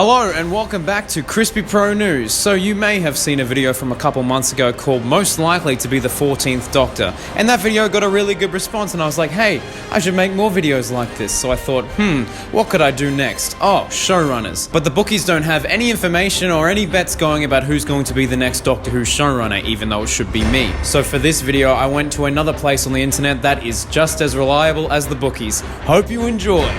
Hello and welcome back to Crispy Pro News. So you may have seen a video from a couple months ago called Most Likely to be the 14th Doctor, and that video got a really good response and I was like, hey, I should make more videos like this. So I thought, what could I do next? Oh, showrunners. But the bookies don't have any information or any bets going about who's going to be the next Doctor Who showrunner, even though it should be me. So for this video, I went to another place on the internet that is just as reliable as the bookies. Hope you enjoy.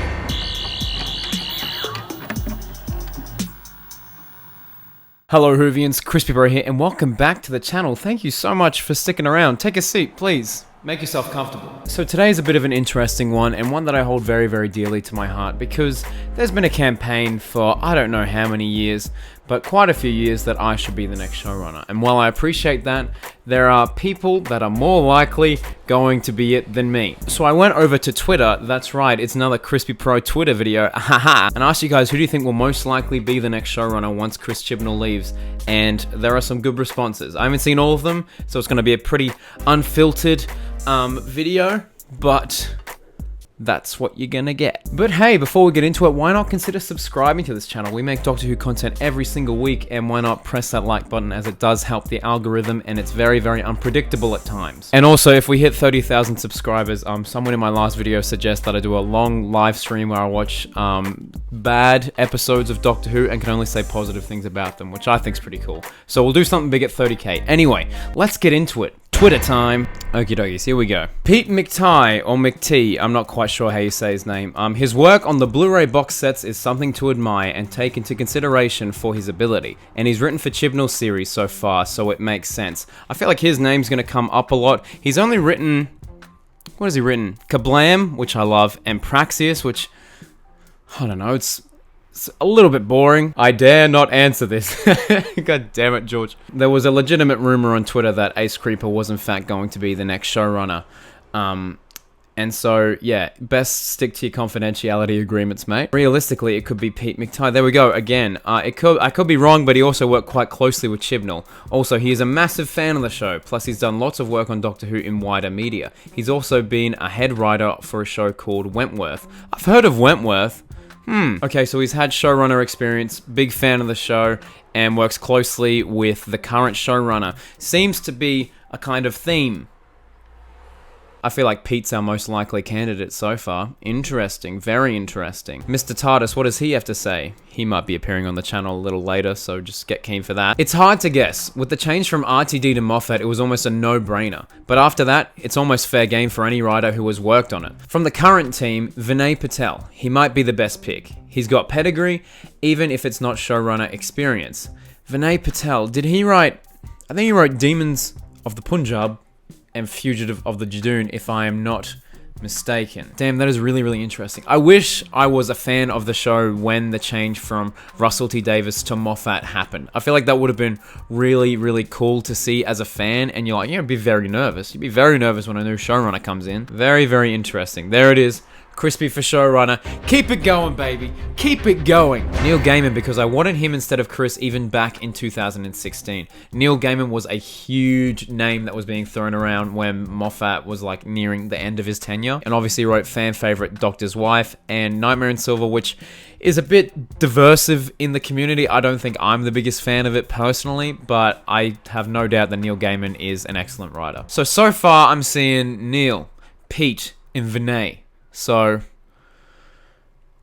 Hello Whovians, Crispy Bro here, and welcome back to the channel. Thank you so much for sticking around. Take a seat, please. Make yourself comfortable. So today is a bit of an interesting one, and one that I hold very, very dearly to my heart, because there's been a campaign for I don't know how many years, but quite a few years that I should be the next showrunner. And while I appreciate that, there are people that are more likely going to be it than me. So I went over to Twitter, that's right, it's another Crispy Pro Twitter video, haha, and asked you guys who do you think will most likely be the next showrunner once Chris Chibnall leaves, and there are some good responses. I haven't seen all of them, so it's going to be a pretty unfiltered video, but that's what you're gonna get. But hey, before we get into it, why not consider subscribing to this channel? We make Doctor Who content every single week, and why not press that like button, as it does help the algorithm, and it's very, very unpredictable at times. And also, if we hit 30,000 subscribers, someone in my last video suggests that I do a long live stream where I watch bad episodes of Doctor Who and can only say positive things about them, which I think is pretty cool. So we'll do something big at 30k. Anyway, let's get into it. Twitter time. Okie dokies, here we go. Pete McTighe, or McT, I'm not quite sure how you say his name. His work on the Blu-ray box sets is something to admire and take into consideration for his ability. And he's written for Chibnall's series so far, so it makes sense. I feel like his name's gonna come up a lot. He's only written... what has he written? Kablam, which I love, and Praxius, which... I don't know, it's a little bit boring. I dare not answer this. God damn it, George. There was a legitimate rumor on Twitter that Ace Creeper was in fact going to be the next showrunner. And so, yeah, best stick to your confidentiality agreements, mate. Realistically, it could be Pete McTighe. There we go, again. I could be wrong, but he also worked quite closely with Chibnall. Also, he is a massive fan of the show, plus he's done lots of work on Doctor Who in wider media. He's also been a head writer for a show called Wentworth. I've heard of Wentworth. Okay, so he's had showrunner experience, big fan of the show, and works closely with the current showrunner. Seems to be a kind of theme. I feel like Pete's our most likely candidate so far. Interesting, very interesting. Mr. TARDIS, what does he have to say? He might be appearing on the channel a little later, so just get keen for that. It's hard to guess. With the change from RTD to Moffat, it was almost a no-brainer. But after that, it's almost fair game for any writer who has worked on it. From the current team, Vinay Patel. He might be the best pick. He's got pedigree, even if it's not showrunner experience. Vinay Patel, did he write... I think he wrote Demons of the Punjab and Fugitive of the Jadoon, if I am not mistaken. Damn, that is really, really interesting. I wish I was a fan of the show when the change from Russell T Davies to Moffat happened. I feel like that would have been really, really cool to see as a fan, and you're like, you'd be very nervous. You'd be very nervous when a new showrunner comes in. Very, very interesting. There it is. Crispy for showrunner. Keep it going, baby. Keep it going. Neil Gaiman, because I wanted him instead of Chris even back in 2016. Neil Gaiman was a huge name that was being thrown around when Moffat was like nearing the end of his tenure. And obviously wrote fan favorite Doctor's Wife and Nightmare in Silver, which is a bit diversive in the community. I don't think I'm the biggest fan of it personally, but I have no doubt that Neil Gaiman is an excellent writer. So far I'm seeing Neil, Pete, and Vinay. So,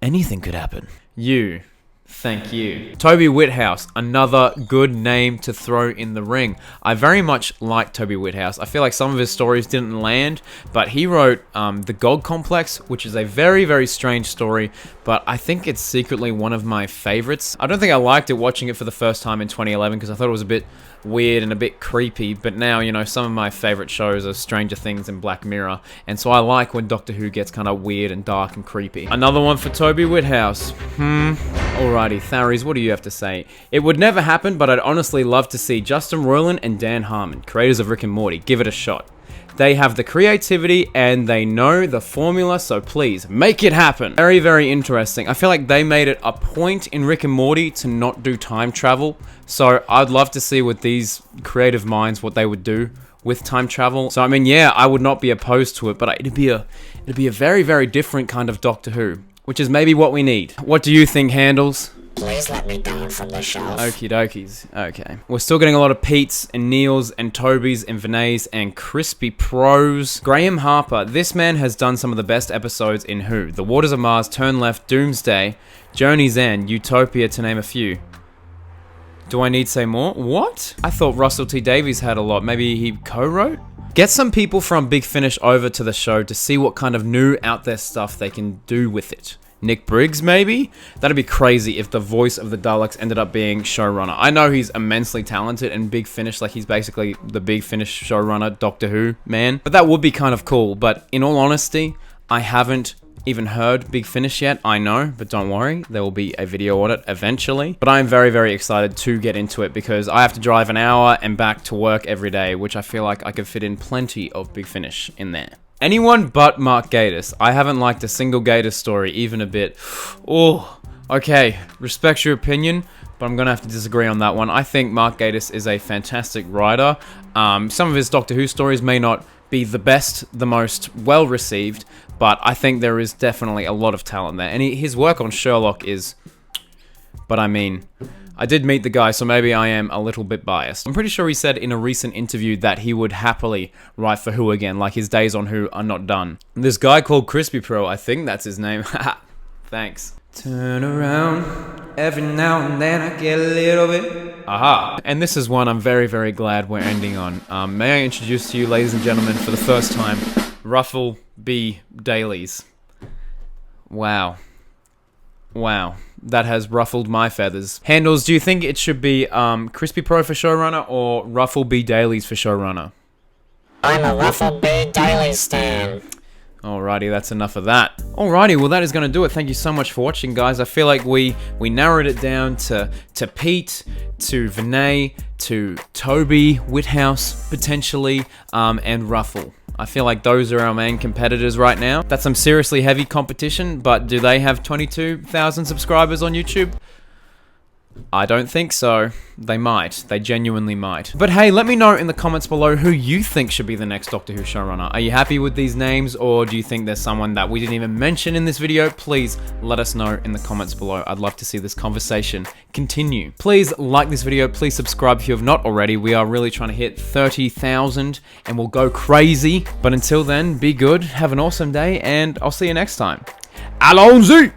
anything could happen. You. Thank you. Toby Whithouse, another good name to throw in the ring. I very much like Toby Whithouse. I feel like some of his stories didn't land, but he wrote The God Complex, which is a very, very strange story, but I think it's secretly one of my favorites. I don't think I liked it watching it for the first time in 2011 because I thought it was a bit weird and a bit creepy, but now, you know, some of my favorite shows are Stranger Things and Black Mirror, and so I like when Doctor Who gets kind of weird and dark and creepy. Another one for Toby Whithouse. Alrighty, Tharies, what do you have to say? It would never happen, but I'd honestly love to see Justin Roiland and Dan Harmon, creators of Rick and Morty. Give it a shot. They have the creativity and they know the formula, so please, make it happen. Very, very interesting. I feel like they made it a point in Rick and Morty to not do time travel, so I'd love to see with these creative minds what they would do with time travel. So I mean, yeah, I would not be opposed to it, but it'd be a very, very different kind of Doctor Who, which is maybe what we need. What do you think, Handles? Please let me down from the shelf. Okie dokies. Okay. We're still getting a lot of Pete's and Neil's and Toby's and Vinay's and Crispy Pros. Graham Harper. This man has done some of the best episodes in Who. The Waters of Mars, Turn Left, Doomsday, Journey's End, Utopia, to name a few. Do I need to say more? What? I thought Russell T Davies had a lot. Maybe he co-wrote? Get some people from Big Finish over to the show to see what kind of new out there stuff they can do with it. Nick Briggs, maybe? That'd be crazy if the voice of the Daleks ended up being showrunner. I know he's immensely talented and Big Finish, like he's basically the Big Finish showrunner, Doctor Who man. But that would be kind of cool. But in all honesty, I haven't even heard Big Finish yet. I know, but don't worry, there will be a video on it eventually. But I am very, very excited to get into it because I have to drive an hour and back to work every day, which I feel like I could fit in plenty of Big Finish in there. Anyone but Mark Gatiss. I haven't liked a single Gatiss story, even a bit. Oh, okay. Respect your opinion, but I'm going to have to disagree on that one. I think Mark Gatiss is a fantastic writer. Some of his Doctor Who stories may not be the best, the most well-received, but I think there is definitely a lot of talent there. And his work on Sherlock is... But I mean... I did meet the guy, so maybe I am a little bit biased. I'm pretty sure he said in a recent interview that he would happily write for Who again, like his days on Who are not done. This guy called Crispy Pro, I think that's his name. Haha, thanks. Turn around, every now and then I get a little bit... Aha. And this is one I'm very, very glad we're ending on. May I introduce to you, ladies and gentlemen, for the first time, Ruffle B. Dailies. Wow. Wow. That has ruffled my feathers. Handles, do you think it should be Crispy Pro for showrunner or Ruffle B. Dailies for showrunner? I'm a Ruffle B. Dailies stan. Alrighty, that's enough of that. Alrighty, well that is going to do it. Thank you so much for watching, guys. I feel like we narrowed it down to Pete, to Vinay, to Toby Whithouse, potentially, and Ruffle. I feel like those are our main competitors right now. That's some seriously heavy competition, but do they have 22,000 subscribers on YouTube? I don't think so. They might. They genuinely might. But hey, let me know in the comments below who you think should be the next Doctor Who showrunner. Are you happy with these names, or do you think there's someone that we didn't even mention in this video? Please let us know in the comments below. I'd love to see this conversation continue. Please like this video. Please subscribe if you have not already. We are really trying to hit 30,000 and we'll go crazy. But until then, be good, have an awesome day, and I'll see you next time. Allons-y!